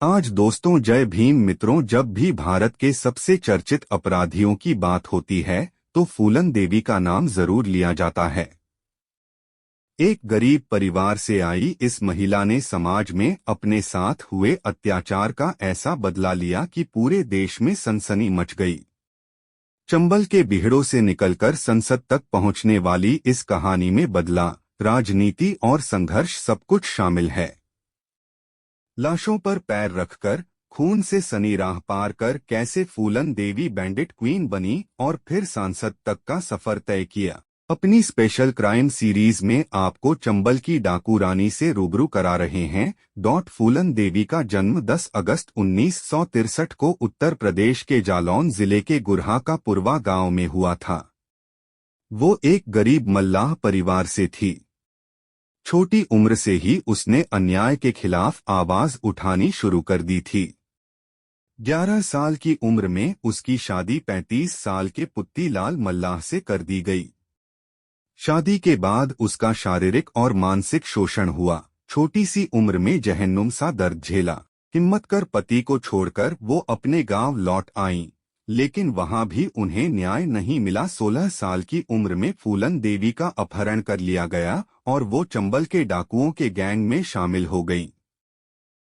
आज दोस्तों जय भीम मित्रों, जब भी भारत के सबसे चर्चित अपराधियों की बात होती है तो फूलन देवी का नाम जरूर लिया जाता है। एक गरीब परिवार से आई इस महिला ने समाज में अपने साथ हुए अत्याचार का ऐसा बदला लिया कि पूरे देश में सनसनी मच गई। चंबल के बिहड़ों से निकलकर संसद तक पहुंचने वाली इस कहानी में बदला, राजनीति और संघर्ष सब कुछ शामिल है। लाशों पर पैर रखकर, खून से सनी राह पार कर कैसे फूलन देवी बैंडिट क्वीन बनी और फिर सांसद तक का सफर तय किया। अपनी स्पेशल क्राइम सीरीज में आपको चंबल की डाकू रानी से रूबरू करा रहे हैं। फूलन देवी का जन्म 10 अगस्त 1963 को उत्तर प्रदेश के जालौन जिले के गुरहा का पुरवा गांव में हुआ था। वो एक गरीब मल्लाह परिवार से थी। छोटी उम्र से ही उसने अन्याय के खिलाफ आवाज उठानी शुरू कर दी थी। 11 साल की उम्र में उसकी शादी 35 साल के पुत्तीलाल मल्लाह से कर दी गई। शादी के बाद उसका शारीरिक और मानसिक शोषण हुआ। छोटी सी उम्र में जहन्नुम सा दर्द झेला। हिम्मत कर पति को छोड़कर वो अपने गांव लौट आईं, लेकिन वहां भी उन्हें न्याय नहीं मिला। 16 साल की उम्र में फूलन देवी का अपहरण कर लिया गया और वो चंबल के डाकुओं के गैंग में शामिल हो गई।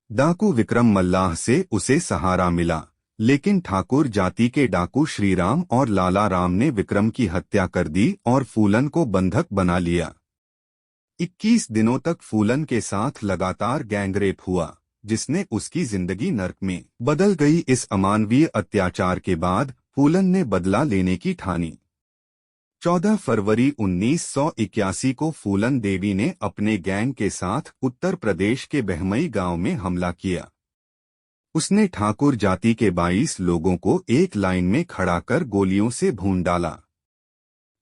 डाकू विक्रम मल्लाह से उसे सहारा मिला, लेकिन ठाकुर जाति के डाकू श्रीराम और लाला राम ने विक्रम की हत्या कर दी और फूलन को बंधक बना लिया। 21 दिनों तक फूलन के साथ लगातार गैंगरेप हुआ, जिसने उसकी जिंदगी नर्क में बदल गई। इस अमानवीय अत्याचार के बाद फूलन ने बदला लेने की ठानी। 14 फरवरी 1981 को फूलन देवी ने अपने गैंग के साथ उत्तर प्रदेश के बहमई गांव में हमला किया। उसने ठाकुर जाति के 22 लोगों को एक लाइन में खड़ा कर गोलियों से भून डाला।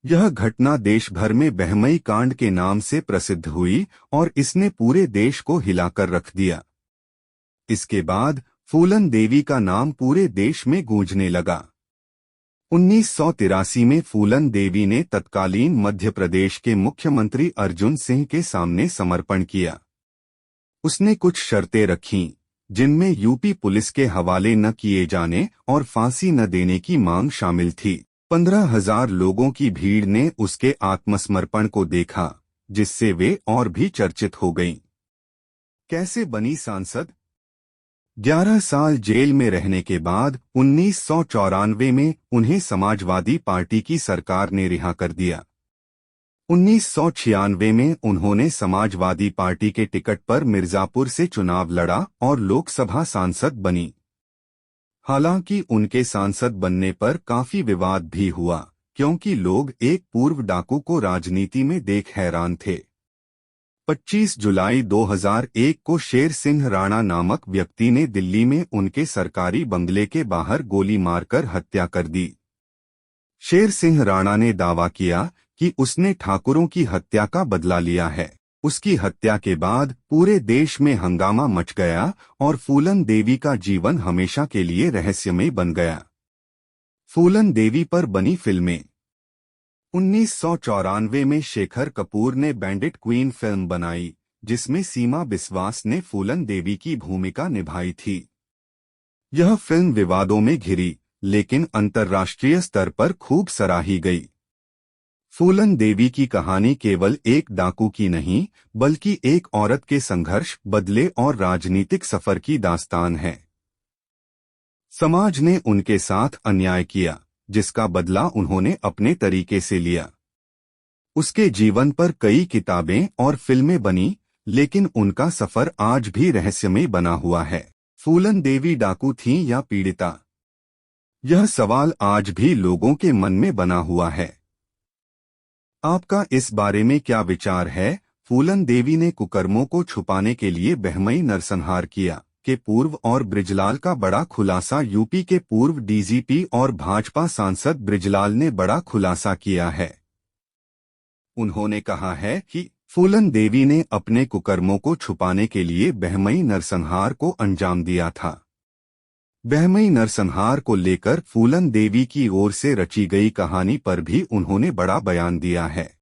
यह घटना देश भर में बहमई कांड के नाम से प्रसिद्ध हुई और इसने पूरे देश को हिलाकर रख दिया। इसके बाद फूलन देवी का नाम पूरे देश में गूंजने लगा। 1983 में फूलन देवी ने तत्कालीन मध्य प्रदेश के मुख्यमंत्री अर्जुन सिंह के सामने समर्पण किया। उसने कुछ शर्तें रखीं, जिनमें यूपी पुलिस के हवाले न किए जाने और फांसी न देने की मांग शामिल थी। 15,000 लोगों की भीड़ ने उसके आत्मसमर्पण को देखा, जिससे वे और भी चर्चित हो गईं। कैसे बनी सांसद? 11 साल जेल में रहने के बाद 1994 में उन्हें समाजवादी पार्टी की सरकार ने रिहा कर दिया। 1996 में उन्होंने समाजवादी पार्टी के टिकट पर मिर्जापुर से चुनाव लड़ा और लोकसभा सांसद बनी। हालांकि उनके सांसद बनने पर काफी विवाद भी हुआ, क्योंकि लोग एक पूर्व डाकू को राजनीति में देख हैरान थे। 25 जुलाई 2001 को शेर सिंह राणा नामक व्यक्ति ने दिल्ली में उनके सरकारी बंगले के बाहर गोली मारकर हत्या कर दी। शेर सिंह राणा ने दावा किया कि उसने ठाकुरों की हत्या का बदला लिया है। उसकी हत्या के बाद पूरे देश में हंगामा मच गया और फूलन देवी का जीवन हमेशा के लिए रहस्यमय बन गया। फूलन देवी पर बनी फिल्में। 1994 में शेखर कपूर ने बैंडिट क्वीन फिल्म बनाई, जिसमें सीमा बिस्वास ने फूलन देवी की भूमिका निभाई थी। यह फिल्म विवादों में घिरी, लेकिन अंतर्राष्ट्रीय स्तर पर खूब सराही गई। फूलन देवी की कहानी केवल एक डाकू की नहीं, बल्कि एक औरत के संघर्ष, बदले और राजनीतिक सफर की दास्तान है। समाज ने उनके साथ अन्याय किया, जिसका बदला उन्होंने अपने तरीके से लिया। उसके जीवन पर कई किताबें और फिल्में बनी, लेकिन उनका सफर आज भी रहस्यमय बना हुआ है। फूलन देवी डाकू थीं या पीड़िता? यह सवाल आज भी लोगों के मन में बना हुआ है। आपका इस बारे में क्या विचार है? फूलन देवी ने कुकर्मों को छुपाने के लिए बहमई नरसंहार किया के पूर्व और बृजलाल का बड़ा खुलासा। यूपी के पूर्व डीजीपी और भाजपा सांसद बृजलाल ने बड़ा खुलासा किया है। उन्होंने कहा है कि फूलन देवी ने अपने कुकर्मों को छुपाने के लिए बहमई नरसंहार को अंजाम दिया था। बहमई नरसंहार को लेकर फूलन देवी की ओर से रची गई कहानी पर भी उन्होंने बड़ा बयान दिया है।